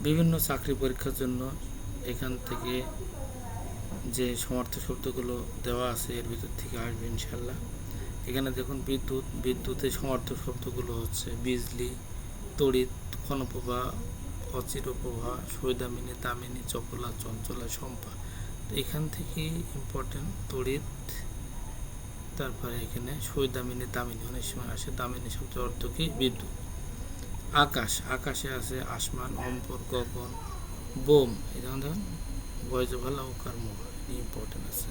বিভিন্ন চাকরি পরীক্ষার জন্য এখান থেকে যে সমার্থক শব্দগুলো দেওয়া আছে এর ভিতর থেকে আসবে ইনশাল্লাহ। এখানে দেখুন বিদ্যুতের সমার্থক শব্দগুলো হচ্ছে বিজলি, তড়িৎ, ক্ষণপ্রভা, অচিরপ্রভা, সৈদামিনী, দামিনী, চপলা, চঞ্চলা, শম্পা। তো এখান থেকে ইম্পর্টেন্ট তড়িৎ, তারপরে এখানে সৈদামিনী, দামিনী, অনেক সময় আসে দামিনী শব্দের অর্থ কি বিদ্যুৎ। আকাশ, আকাশে আছে আসমান, অম্বর, গগন, বোম, এই যেমন দেখুন বয়জভালা ও কার্মোহ, ইম্পর্টেন্ট আছে।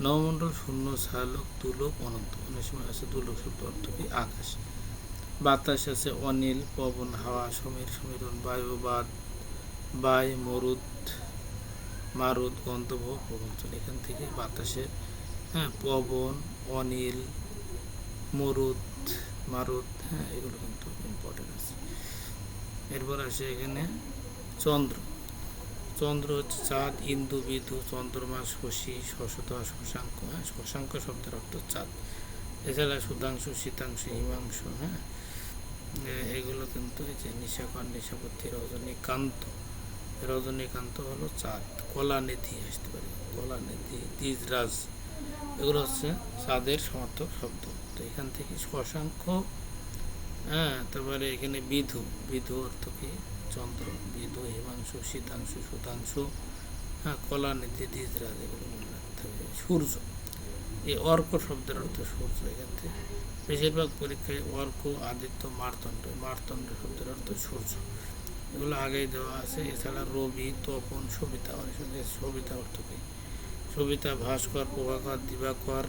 নবমণ্ডল, শূন্য, ছায়ালোক, দুলোক, অনন্ত, অনেক সময় আছে দুলোক শব্দ অর্থ কি আকাশ। বাতাস আছে অনিল, পবন, হাওয়া, সমীর, সমীরণ, বায়ু, বায়, মরুদ, মারুদ, গন্ধর্ব, প্রবঞ্চন। এখান থেকে বাতাসের পবন, অনিল, মরুদ, মারুদ, এগুলো কিন্তু ইম্পর্টেন্ট আছে। এরপর আসে এখানে চন্দ্র। চন্দ্র হচ্ছে চাঁদ, ইন্দু, বিধু, চন্দ্রমা, শশী, শশধা, শশাঙ্ক। শশাঙ্ক শব্দের অর্থ চাঁদ। এছাড়া সুধাংশু, শীতাংশু, হিমাংশু, এগুলো কিন্তু এই যে নিশাকর, নিশাপতি, রজনীকান্ত। রজনীকান্ত হলো চাঁদ। কলানিধি আসতে পারে, কলানিধি, দ্বিজরাজ, এগুলো হচ্ছে চাঁদের সমর্থক শব্দ। তো এখান থেকে শশাঙ্ক, তারপরে এখানে বিধু, বিধু অর্থ কি চন্দ্র, বিধু, হিমাংশু, শীতাংশু, সুধাংশু, কলানিধি, দ্বিজরাজ, এগুলো মনে রাখতে হবে। সূর্য, এই অর্ক শব্দের অর্থ সূর্য। এখান থেকে বেশিরভাগ পরীক্ষায় অর্ক, আদিত্য, মারতণ্ড, মারতণ্ড শব্দের অর্থ সূর্য, এগুলো আগেই দেওয়া আছে। এছাড়া রবি, তপন, সবিতা, অনেক সময় সবিতা অর্থ কি সবিতা, ভাস্কর, প্রভাকর, দিবাকর,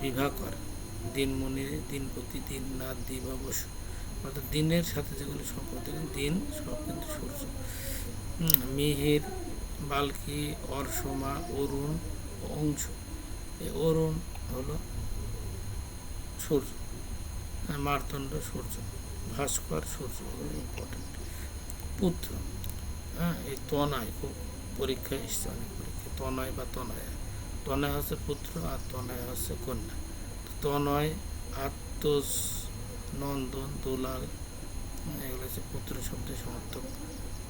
বিভাকর, দিনমণি, দিনপতি, দিননাথ, দিবাবস, অর্থাৎ দিনের সাথে যেগুলো সম্পর্ক দিন সব কিন্তু সূর্য। মিহির, বাল্কি, অর্সমা, অরুণ, অংশ, এই অরুণ হলো সূর্য, মারতণ্ড সূর্য, ভাস্কর সূর্য, এগুলো ইম্পর্টেন্ট। পুত্র, এই তনয় খুব পরীক্ষায় এসছে, অনেক পরীক্ষা তনয় বা তনয়া। তনয় হচ্ছে পুত্র আর তনয় হচ্ছে কন্যা। তনয়, আত্মজ, নন্দন, দুলাল, এগুলো হচ্ছে পুত্র শব্দের সমর্থক।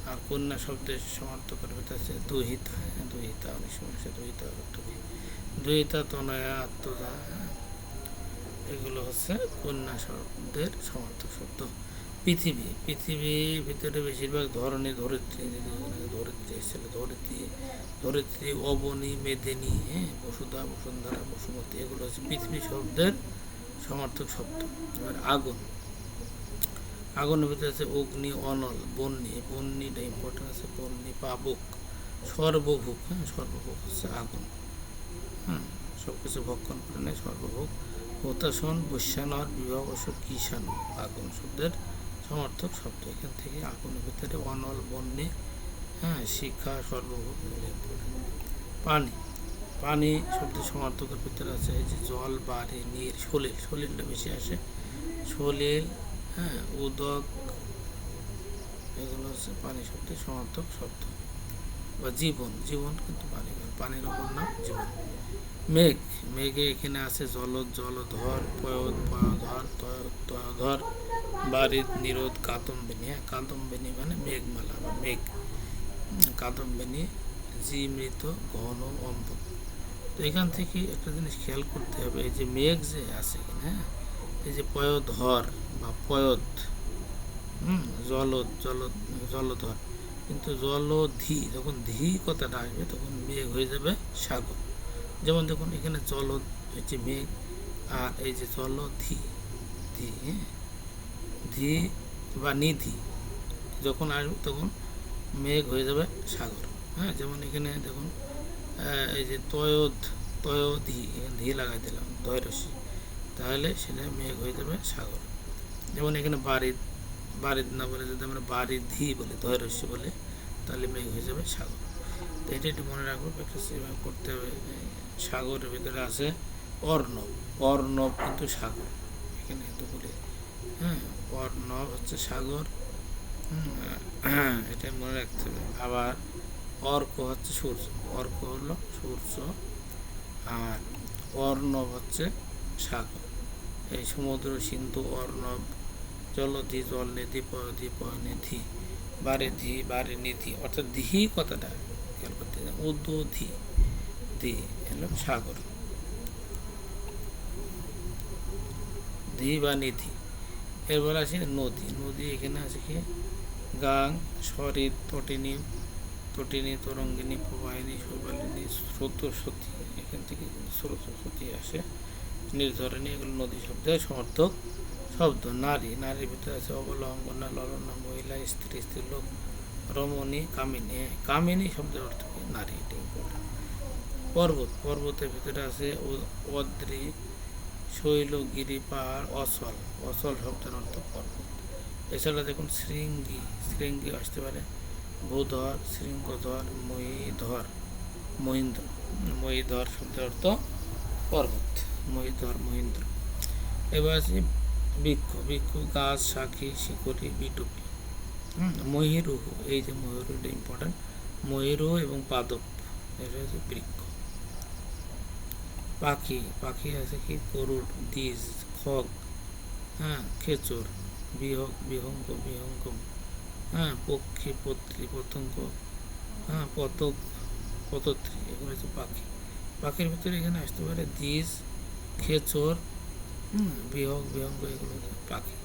আর কন্যা শব্দের সমর্থকের ভিতরে আছে দুহিতা। দুহিতা, অনেক সময় আছে দুহিতা অর্থ কি দুহিতা, তনয়া, আত্মজা, এগুলো হচ্ছে কন্যা শব্দের সমর্থক শব্দ। পৃথিবী, পৃথিবীর ভিতরে বেশিরভাগ ধরনী, ধরিত্রী, ধরিত্রী এসেছিল, ধরিত্রী, ধরিত্রী, অবনী, মেদিনী, বসুধা, বসুন্ধরা, বসুমতী, এগুলো হচ্ছে পৃথিবী শব্দের সমর্থক শব্দ। এবার আগুন, আগুনের ভিতরে আছে অগ্নি, অনল, বন্যী, বন্যীটা ইম্পর্টেন্ট আছে, বন্যী, পাবক, সর্বভোগ, সর্বভোগ হচ্ছে আগুন, সব কিছু ভক্ষণ করে নেয়, সর্বভোগ। হোতাসন, বৈশ্যানর, বিবাহবশ, কিষাণ, আগুন শব্দের সমর্থক শব্দ। এখান থেকে আগুনের ভিতরে অনল, বন্যী, শিক্ষা, সর্বভোগ, পানি, পানি শব্দের সমর্থকের ভিতরে আছে এই যে জল, বাড়ি, নীর, সলিল, সলিলটা বেশি আসে, সলিল, উদক, এগুলো হচ্ছে পানি শব্দের সমর্থক শব্দ। বা জীবন, জীবন কিন্তু পানি, পানির অপর নাম জীবন। মেঘ, মেঘে এখানে আছে জলদ, জলধর, পয়দ, পয়ধর, তয়ধর, বারিদ, নিরোধ, কাদম্বিনী। কাদম্বিনী মানে মেঘমালা বা মেঘ, কাদম্বিনী, জীমৃত, ঘন, অম্ব। তো এখান থেকে একটা জিনিস খেয়াল করতে হবে, এই যে মেঘ যে আছে এই যে পয়ধর বা পয়দ, জলদ, জলধর, কিন্তু জলধি, যখন ধি কথাটা আসবে তখন মেঘ হয়ে যাবে সাগর। যেমন দেখুন এখানে জলদ হচ্ছে মেঘ, আর এই যে জলধি, ধি, ধি বা নিধি যখন আসবে তখন মেঘ হয়ে যাবে সাগর। যেমন এখানে দেখুন এই যে তয়োধ, তয়োধি, ধি লাগাই দিলাম দয়রসি, তাহলে সেটা মেঘ হয়ে যাবে সাগর। যেমন এখানে বারিদ, বারিদ না বলে যদি আমরা বারিধি বলি, দয়রসি বলে, তাহলে মেঘ হয়ে যাবে সাগর। তো এটা একটু মনে রাখবো, প্র্যাকটিস করতে হবে। সাগরের ভিতরে আছে অর্ণব, অর্ণব কিন্তু সাগর, এখানে কিন্তু বলি অর্ণব হচ্ছে সাগর, এটা মনে রাখতে হবে। আবার অর্ক হচ্ছে সূর্য, অর্ক হলো সূর্য, আর অর্ণব হচ্ছে সাগর। এই সমুদ্র, সিন্ধু, অর্ণব, জলধি, জলনিধি, পয়ধি, পয়নিধি, বারে ধি বারে নিধি, অর্থাৎ দিহি কথাটা খেয়াল করতে হবে। উদ্বোধি ধি হলো সাগর, ধি বা নিধি। এরপর আসি নদী। নদী এখানে আছে কি গাং, সরিত, তটিনী, তটিনী, তরঙ্গিনী, প্রবাহিনী, শৈবালিনী, স্রোতস্বতী, এখান থেকে স্রোতস্বতী আসে, নির্ঝরণী, এগুলো নদী শব্দের সমর্থক শব্দ। নারী, নারীর ভিতরে আছে অবলা, অঙ্গনা, ললনা, মহিলা, স্ত্রী, স্ত্রীলোক, রমণী, কামিনী। কামিনী শব্দের অর্থ কি নারী, এটা ইম্পর্টেন্ট। পর্বত, পর্বতের ভিতরে আছে অদ্রি, শৈল, গিরি, পাহাড়, অচল। অচল শব্দের অর্থ পর্বত। এছাড়া দেখুন শৃঙ্গী, শৃঙ্গী আসতে পারে ভূধর, শৃঙ্গধর, মহীধর, মহীন্দ্র। মহীধর শব্দের অর্থ পর্বত, মহীধর, মহীন্দ্র। এবার আছে বৃক্ষ, বৃক্ষ গাছ, শাখী, শিকড়ি, বিটুপি। ময়ূরুহ, এই যে ময়ূরটা ইম্পর্টেন্ট, ময়ূরুহ এবং পাদপ, এটা হচ্ছে বৃক্ষ। পাখি, পাখি আছে কি গরুড, দ্বিজ, খগ, খেচর, বিহগ, বিহঙ্গ, বিহঙ্গম, পক্ষী, পত্রী, পতঙ্গ, পতক, পতত্রী, এগুলো হচ্ছে পাখি। পাখির ভিতরে এখানে আসতে পারে দ্বিজ, খেচর, বিহগ, বিহঙ্গ, এগুলো হচ্ছে পাখি।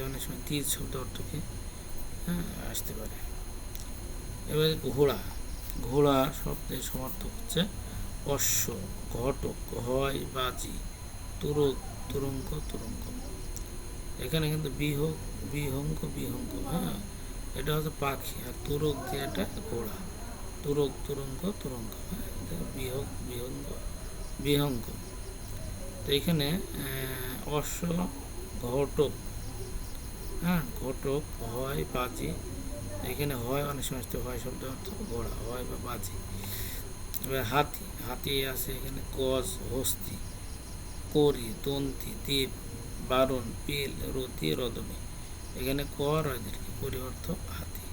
অনেক সময় দ্বিজ শব্দ অর্থ কি আসতে পারে। এবার ঘোড়া, ঘোড়া শব্দের সমর্থক হচ্ছে অশ্ব, ঘটক, হয়, বাজি, তুরক, তুরঙ্গ, তুরঙ্গ। এখানে কিন্তু বিহগ, বিহঙ্গ, বিহঙ্গ, এটা হচ্ছে পাখি, আর তুরক দিয়ে এটা ঘোড়া, তুরক, তুরঙ্গ, তুরঙ্গ, বিহগ, বিহঙ্গ, বিহঙ্গ। তো এখানে অশ্ব, ঘটক, ঘটক, হয়, বাজি, এখানে হয় অনেক সময় হয় শব্দ অর্থ ঘোড়া, হয় বা বাজি। এবার হাতি, হাতি আছে এখানে গজ, হস্তি, করি, দন্তি, দ্বীপ, বারণ, পিল, রতি, রদনী, এখানে কর এদেরকে করি অর্থ হাতি।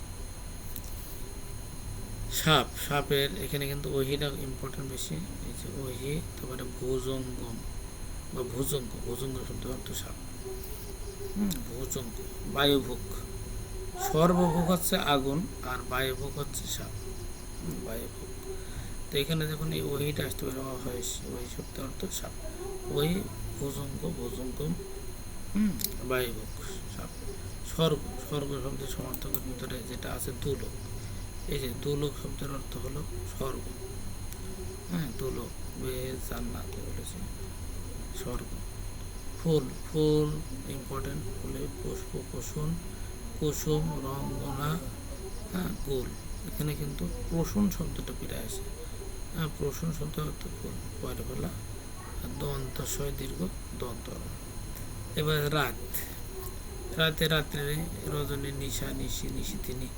সাপ, সাপের এখানে কিন্তু ওহিটা ইম্পর্টেন্ট বেশি, এই যে ওহি, তারপরে ভুজঙ্গম বা ভুজঙ্গ, ভুজঙ্গ শব্দ অর্থ সাপ, ভুজঙ্গ। বায়ুভোগ, সর্বভোগ হচ্ছে আগুন, আর বায়ুভোগ হচ্ছে সাপ, বায়ুভোগ। তো এখানে দেখুন এই ওহিটা আসতে পারে ওই শব্দের অর্থ সাপ, ওই, ভুজঙ্গ, ভুজঙ্গম, বায়ুভোগ, সাপ। স্বর্গ, স্বর্গ শব্দের সমর্থকের ভিতরে যেটা আছে দুলোক, এই যে দুলোক শব্দের অর্থ হলো স্বর্গ, দুলোক, বেশ, জান্নাত, বলেছে স্বর্গ। ফুল, ফুল ইম্পর্টেন্ট, ফুলে পুষ্প, কুসুম, কুসুম, রঙ্গনা, গোল। এখানে কিন্তু প্রসূন শব্দটা ফিরে আসে, প্রসূন শব্দ অর্থ ফুল, পরে বলা, দন্ত শয় দীর্ঘ, দন্ত। এবার রাত, রাতে, রাত্রে, রজনী, নিশা, নিশি, নিশিথিনী,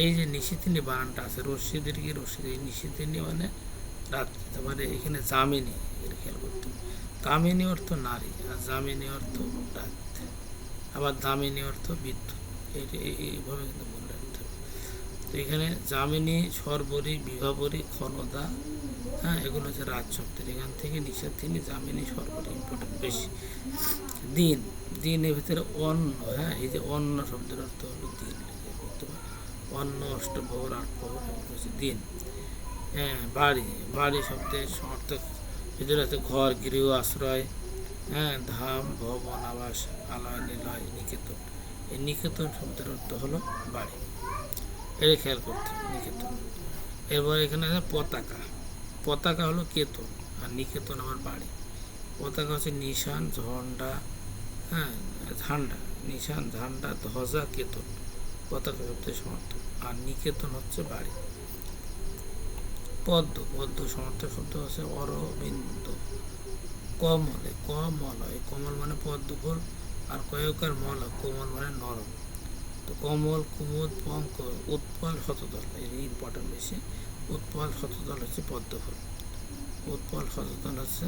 এই যে নিশিথিনী বানানটা আছে রশ্মি দীর্ঘ রশ্মি, নিশিথিনী মানে রাত্রি। তারপরে এখানে জামিনী, এর খেয়াল করতে হবে, কামিনী অর্থ নারী, আর জামিনী অর্থ রাত, আবার দামিনী অর্থ বিদ্যুৎ, এইভাবে কিন্তু মনে রাখতে হবে। তো এখানে জামিনী, সর্বরী, বিভাবরী, ক্ষণদা, এগুলো হচ্ছে রাজ শব্দের, এখান থেকে নিষেধিনী, জামিনী, সর্বরী ইম্পর্টেন্ট বেশি। দিন, দিনের ভিতরে অন্ন, এই যে অন্ন শব্দের অর্থ হলো দিন, অন্ন, অষ্টপ্রহর, আটপ্রহর, হচ্ছে দিন। বাড়ি, বাড়ি শব্দের সমর্থক ভিতরে আছে ঘর, গৃহ, আশ্রয়, ধাম, ভবন, আবাস, আলয়, নিলয়, নিকেতন। এই নিকেতন শব্দের অর্থ হলো বাড়ি, এটা খেয়াল করতে হবে, নিকেতন। এরপর এখানে আছে পতাকা, পতাকা হলো কেতন, আর নিকেতন আমার বাড়ি। পতাকা হচ্ছে নিশান, ঝন্ডা, ঝান্ডা, নিশান, ঝান্ডা, ধ্বজা, কেতন, পতাকা শব্দের সমর্থক, আর নিকেতন হচ্ছে বাড়ি। পদ্ম, পদ্ম সমর্থক শব্দ আছে অরবিন্দ। কমল, কমল হয়, কমল মানে পদ্ম ফুল, আর কয়কার মল, কোমল মানে নরম। তো কমল, কুমুদ, পঙ্ক, উৎপল, শতদল, এই ইম্পর্টেন্ট বেশি। উৎপল, শতদল হচ্ছে পদ্ম ফুল, উৎপল, শতদল হচ্ছে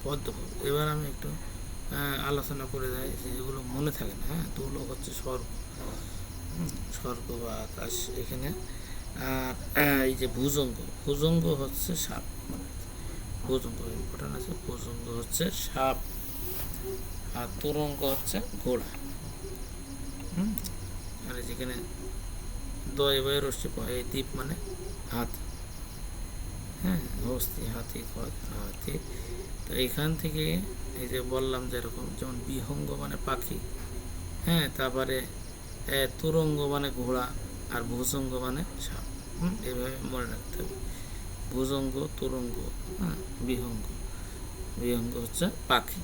পদ্ম ফুল। এবার আমি একটু আলোচনা করে যাই, যেগুলো মনে থাকে না। দুলোক হচ্ছে স্বর্গ, স্বর্গ বা আকাশ এখানে। আর এই যে ভুজঙ্গ, ভুজঙ্গ হচ্ছে সাপ, মানে ভুজঙ্গ ইম্পর্টেন্ট আছে, ভুজঙ্গ হচ্ছে সাপ, আর তুরঙ্গ হচ্ছে ঘোড়া। হুম, আর যেখানে দয় বয় রশ্মি পায়, এই দ্বীপ মানে হাতি, হ্যাঁ, হস্তি, হাতি, হাতি। তো এখান থেকে এই যে বললাম যেরকম, যেমন বিহঙ্গ মানে পাখি, হ্যাঁ, তারপরে তুরঙ্গ মানে ঘোড়া, আর ভুজঙ্গ মানে সাপ। এভাবে মনে রাখতে হবে, ভুজঙ্গ, তুরঙ্গ, হ্যাঁ, বিহঙ্গ। বিহঙ্গ হচ্ছে পাখি।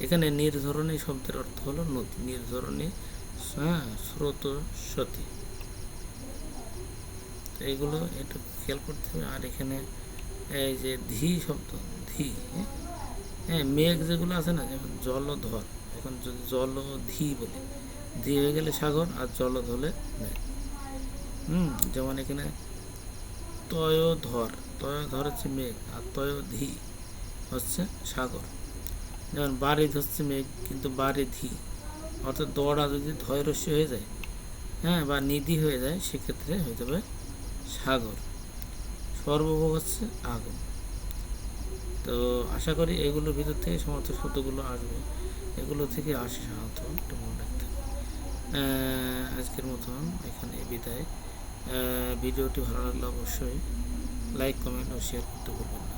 এখানে নির্ঝরণী শব্দের অর্থ হলো নদী, নির্ঝরণী, হ্যাঁ, স্রোতস্বতী। তো এইগুলো একটু খেয়াল করতে হবে। আর এখানে এই যে ধি শব্দ, ধি, হ্যাঁ, মেঘ যেগুলো আছে না, যেমন জলধর, এখন যদি জলধি বলি, ধি হয়ে গেলে সাগর, আর জলধ হলে মেঘ। যেমন এখানে তয়োধর, তয়োধর হচ্ছে মেঘ, আর তয়োধি হচ্ছে সাগর। যেমন বারিধ হচ্ছে মেঘ, কিন্তু বারিধি, অর্থাৎ দড়া যদি ধৈরস্য হয়ে যায়, হ্যাঁ, বা নিধি হয়ে যায়, সেক্ষেত্রে হয়ে যাবে সাগর। সর্বভোগ হচ্ছে আগুন। তো আশা করি এগুলোর ভিতর থেকে সমার্থক শব্দগুলো আসবে, এগুলো থেকে আসে সাধারণত, একটু মনে রাখতে হবে। আজকের মতন এখানে বিদায়। ভিডিওটি ভালো লাগলে অবশ্যই লাইক, কমেন্ট ও শেয়ার করতে ভুলবেন না।